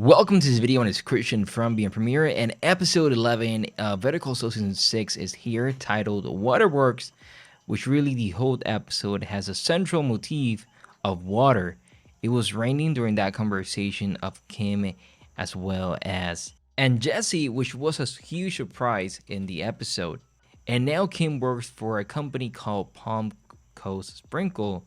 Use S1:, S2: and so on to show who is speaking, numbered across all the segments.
S1: Welcome to this video, and it's Christian from Being Premiere, and episode 11 of Better Call Saul Season 6 is here, titled Waterworks, which really the whole episode has a central motif of water. It was raining during that conversation of Kim as well as and Jesse, which was a huge surprise in the episode. And now Kim works for a company called Palm Coast Sprinkle,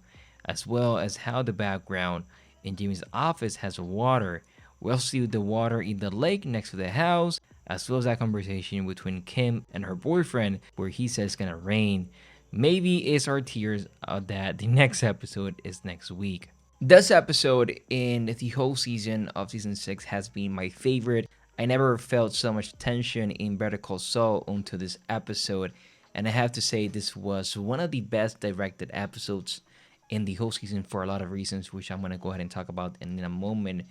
S1: as well as how the background in Jimmy's office has water. We also see the water in the lake next to the house, as well as that conversation between Kim and her boyfriend, where he says it's gonna rain. Maybe it's our tears that the next episode is next week. This episode in the whole season of season 6 has been my favorite. I never felt so much tension in Better Call Saul until this episode, and I have to say this was one of the best directed episodes in the whole season for a lot of reasons, which I'm gonna go ahead and talk about in a moment.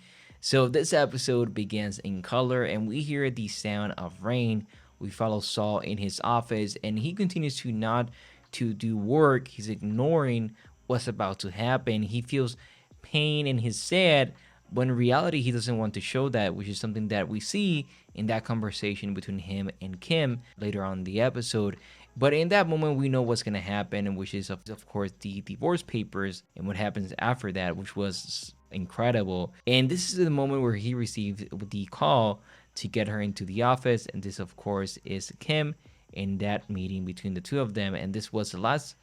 S1: So this episode begins in color, and we hear the sound of rain. We follow Saul in his office, and he continues to not to do work. He's ignoring what's about to happen. He feels pain and he's sad, but in reality, he doesn't want to show that, which is something that we see in that conversation between him and Kim later on in the episode. But in that moment, we know what's going to happen, which is, of course, the divorce papers and what happens after that, which was incredible. And this is the moment where he received the call to get her into the office. And this, of course, is Kim in that meeting between the two of them. And this was the last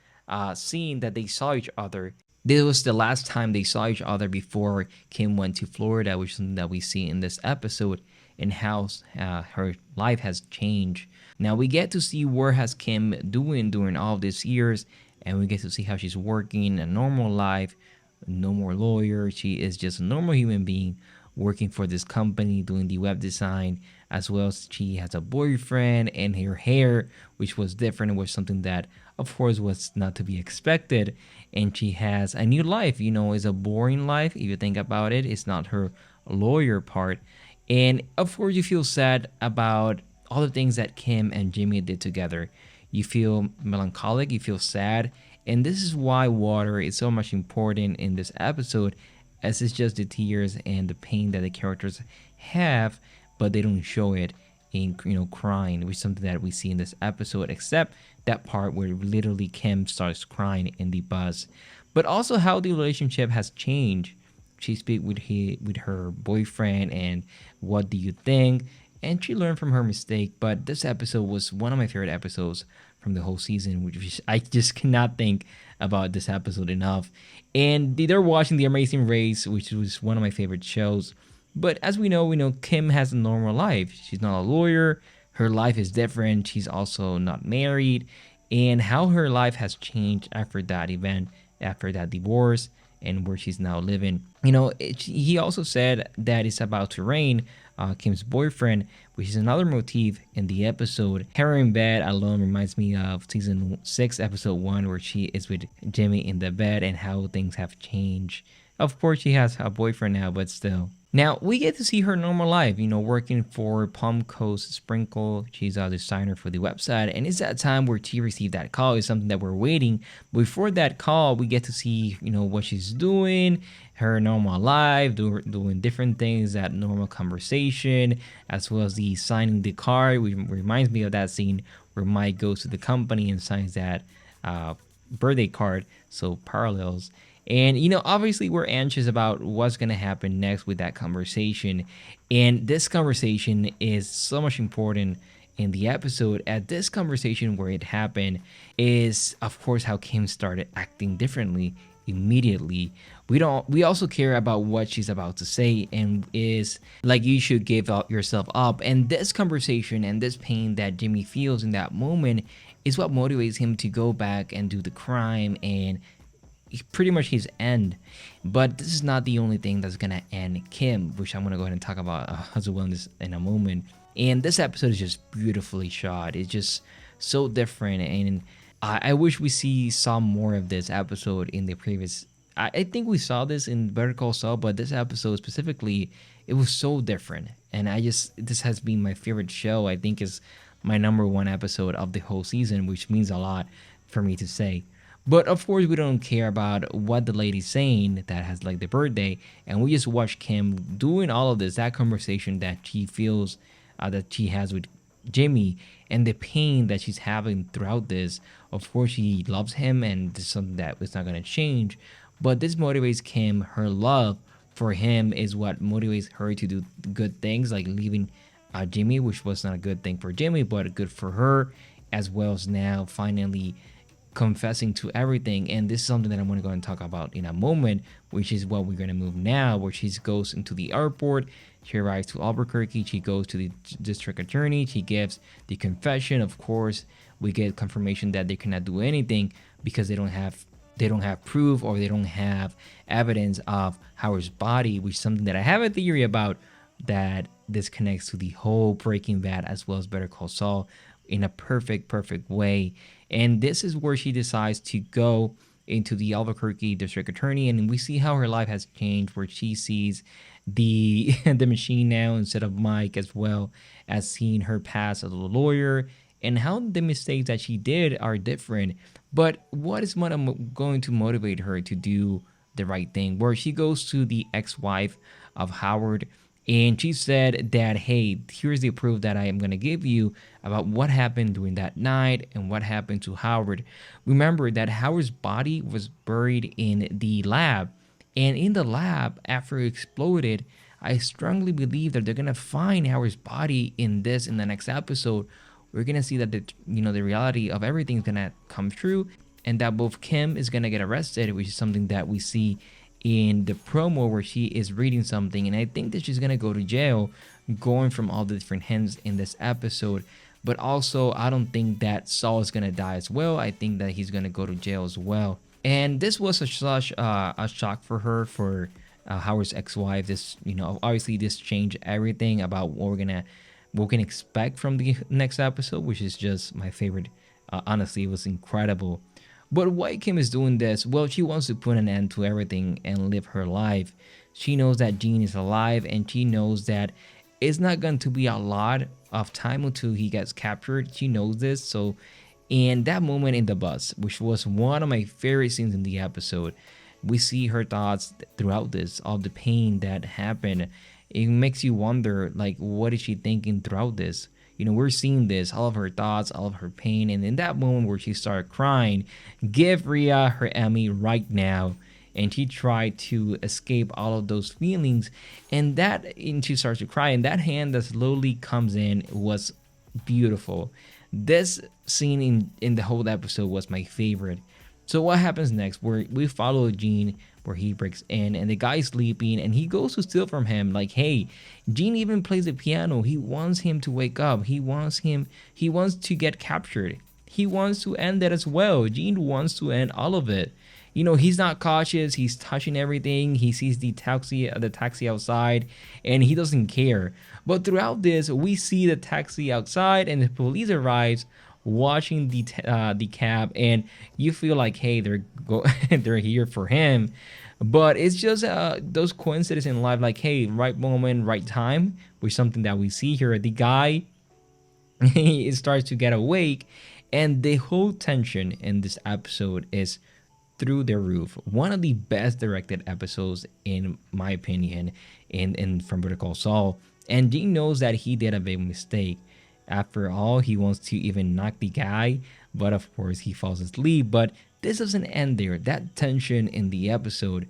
S1: scene that they saw each other. This was the last time they saw each other before Kim went to Florida, which is something that we see in this episode, and how her life has changed. Now we get to see where has Kim doing during all of these years, and we get to see how she's working a normal life, no more lawyer. She is just a normal human being working for this company doing the web design, as well as she has a boyfriend, and her hair, which was different, was something that of course was not to be expected. And she has a new life, is a boring life if you think about it. It's not her lawyer part. And of course you feel sad about all the things that Kim and Jimmy did together. You feel melancholic, you feel sad, and this is why water is so much important in this episode, as it's just the tears and the pain that the characters have, but they don't show it in crying, which is something that we see in this episode, except that part where literally Kim starts crying in the bus. But also how the relationship has changed. She speaks with her boyfriend, and what do you think? And she learned from her mistake. But this episode was one of my favorite episodes from the whole season, which I just cannot think about this episode enough. And they're watching The Amazing Race, which was one of my favorite shows. But as we know Kim has a normal life. She's not a lawyer. Her life is different. She's also not married. And how her life has changed after that event, after that divorce, and where she's now living. He also said that it's about to rain, Kim's boyfriend, which is another motif in the episode. Her in bed alone reminds me of season 6, episode 1, where she is with Jimmy in the bed and how things have changed. Of course, she has a boyfriend now, but still. Now, we get to see her normal life, working for Palm Coast Sprinkle. She's a designer for the website, and it's that time where she received that call. It's something that we're waiting. Before that call, we get to see, what she's doing, her normal life, doing different things, that normal conversation, as well as the signing the card, which reminds me of that scene where Mike goes to the company and signs that birthday card, so parallels. And, obviously we're anxious about what's going to happen next with that conversation. And this conversation is so much important in the episode. At this conversation where it happened is, of course, how Kim started acting differently immediately. We also care about what she's about to say, and is like, you should give yourself up. And this conversation and this pain that Jimmy feels in that moment is what motivates him to go back and do the crime, and pretty much his end. But this is not the only thing that's gonna end Kim, which I'm gonna go ahead and talk about as well in a moment. And this episode is just beautifully shot. It's just so different, and I wish we saw more of this episode in the previous. I think we saw this in Better Call Saul, but this episode specifically, it was so different. And this has been my favorite show. I think is my number one episode of the whole season, which means a lot for me to say. But of course, we don't care about what the lady's saying that has like the birthday, and we just watch Kim doing all of this, that conversation that she feels that she has with Jimmy, and the pain that she's having throughout this. Of course, she loves him, and this is something that is not gonna change. But this motivates Kim. Her love for him is what motivates her to do good things, like leaving Jimmy, which was not a good thing for Jimmy, but good for her, as well as now finally confessing to everything. And this is something that I'm going to go and talk about in a moment, which is what we're going to move now, where she goes into the airport. She arrives to Albuquerque. She goes to the district attorney. She gives the confession. Of course, we get confirmation that they cannot do anything because they don't have proof, or they don't have evidence of Howard's body, which is something that I have a theory about, that this connects to the whole Breaking Bad as well as Better Call Saul in a perfect way. And this is where she decides to go into the Albuquerque district attorney, and we see how her life has changed, where she sees the the machine now instead of Mike, as well as seeing her past as a lawyer, and how the mistakes that she did are different. But what is going to motivate her to do the right thing? Where she goes to the ex-wife of Howard, and she said that, hey, here's the proof that I am going to give you about what happened during that night and what happened to Howard. Remember that Howard's body was buried in the lab. And in the lab, after it exploded, I strongly believe that they're going to find Howard's body in the next episode. We're going to see that the reality of everything is going to come true, and that both Kim is going to get arrested, which is something that we see in the promo where she is reading something, and I think that she's gonna go to jail, going from all the different hints in this episode. But also, I don't think that Saul is gonna die as well. I think that he's gonna go to jail as well. And this was such a shock for her, for Howard's ex-wife. This, obviously this changed everything about what we can expect from the next episode, which is just my favorite. Honestly, it was incredible. But why Kim is doing this? Well, she wants to put an end to everything and live her life. She knows that Gene is alive, and she knows that it's not going to be a lot of time until he gets captured. She knows this. So, in that moment in the bus, which was one of my favorite scenes in the episode, we see her thoughts throughout this, all the pain that happened. It makes you wonder, like, what is she thinking throughout this? We're seeing this, all of her thoughts, all of her pain. And in that moment where she started crying, give Rhea her Emmy right now. And she tried to escape all of those feelings. And she starts to cry. And that hand that slowly comes in was beautiful. This scene in the whole episode was my favorite. So what happens next? Where we follow Gene, where he breaks in and the guy's sleeping, and he goes to steal from him. Like, hey, Gene even plays the piano. He wants him to wake up. He wants to get captured. He wants to end that as well. Gene wants to end all of it. He's not cautious. He's touching everything. He sees the taxi outside, and he doesn't care. But throughout this, we see the taxi outside, and the police arrives, watching the cab, and you feel like, hey, they're here for him. But it's just those coincidences in life, like, hey, right moment, right time, which is something that we see here. The guy he starts to get awake, and the whole tension in this episode is through the roof. One of the best directed episodes, in my opinion, in from Better Call Saul. And Dean knows that he did a big mistake. After all, he wants to even knock the guy, but of course he falls asleep. But this doesn't end there. That tension in the episode,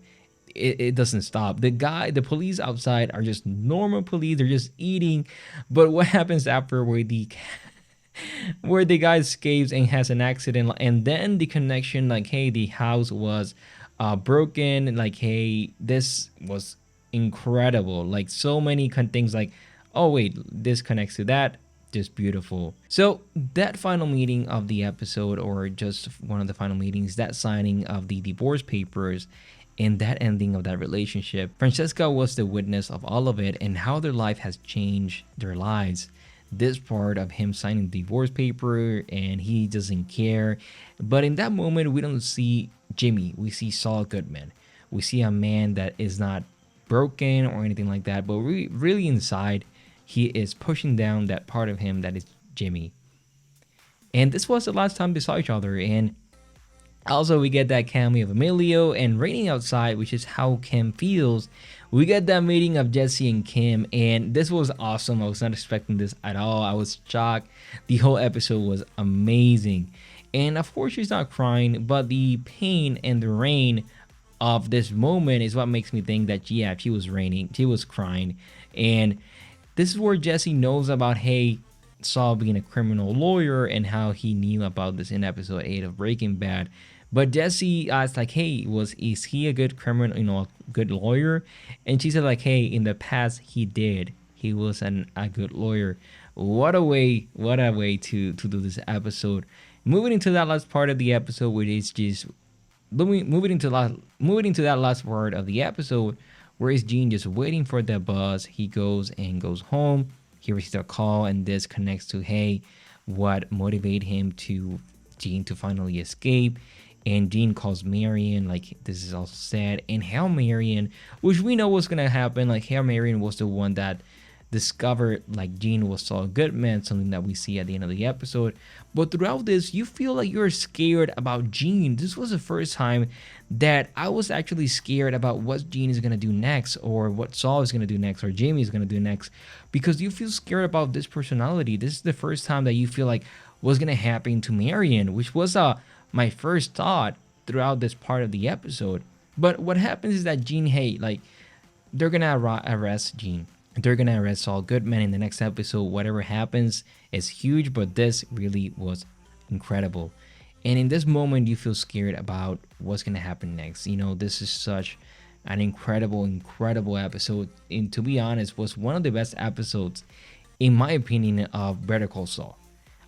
S1: it doesn't stop. The police outside are just normal police. They're just eating. But what happens after, where the guy escapes and has an accident, and then the connection, like, hey, the house was broken. Like, hey, this was incredible. Like, so many things, like, oh wait, this connects to that. Just beautiful. So that final meeting of the episode, or just one of the final meetings, that signing of the divorce papers and that ending of that relationship, Francesca was the witness of all of it and how their life has changed their lives. This part of him signing the divorce paper, and he doesn't care. But in that moment, we don't see Jimmy. We see Saul Goodman. We see a man that is not broken or anything like that, but really inside, he is pushing down that part of him that is Jimmy. And this was the last time they saw each other. And Also, we get that cameo of Emilio and raining outside, which is how Kim feels. We get that meeting of Jesse and Kim, and this was awesome. I was not expecting this at all. I was shocked. The whole episode was amazing. And of course, she's not crying, but the pain and the rain of this moment is what makes me think that, yeah, she was raining, she was crying. And this is where Jesse knows about, hey, Saul being a criminal lawyer and how he knew about this in episode 8 of Breaking Bad. But Jesse asked like, hey, is he a good criminal, a good lawyer? And she said like, hey, in the past he did. He was a good lawyer. What a way to do this episode. Moving into that last part of the episode, which is just moving into that last part of the episode, where is Gene just waiting for the bus. He goes home. He receives a call, and this connects to, hey, what motivated him to Gene to finally escape. And Gene calls Marion, like, this is also sad. And how Marion, which we know was gonna happen, like how Marion was the one that discovered like Gene was Saul Goodman, something that we see at the end of the episode. But throughout this, you feel like you're scared about Gene. This was the first time that I was actually scared about what Gene is gonna do next, or what Saul is gonna do next, or Jamie is gonna do next, because you feel scared about this personality. This is the first time that you feel like what's gonna happen to Marion, which was my first thought throughout this part of the episode. But what happens is that Gene, hey, like, they're gonna arrest Gene. They're gonna arrest Saul Goodman in the next episode. Whatever happens is huge, but this really was incredible. And in this moment, you feel scared about what's gonna happen next. This is such an incredible episode. And to be honest, was one of the best episodes, in my opinion, of Better Call Saul.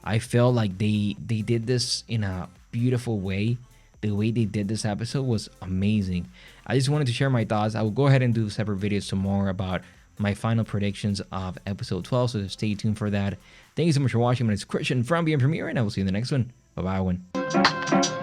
S1: I felt like they did this in a beautiful way. The way they did this episode was amazing. I just wanted to share my thoughts. I will go ahead and do separate videos tomorrow about my final predictions of episode 12, so stay tuned for that. Thank you so much for watching. My name is Christian from Being Premiere, and I will see you in the next one. Bye-bye.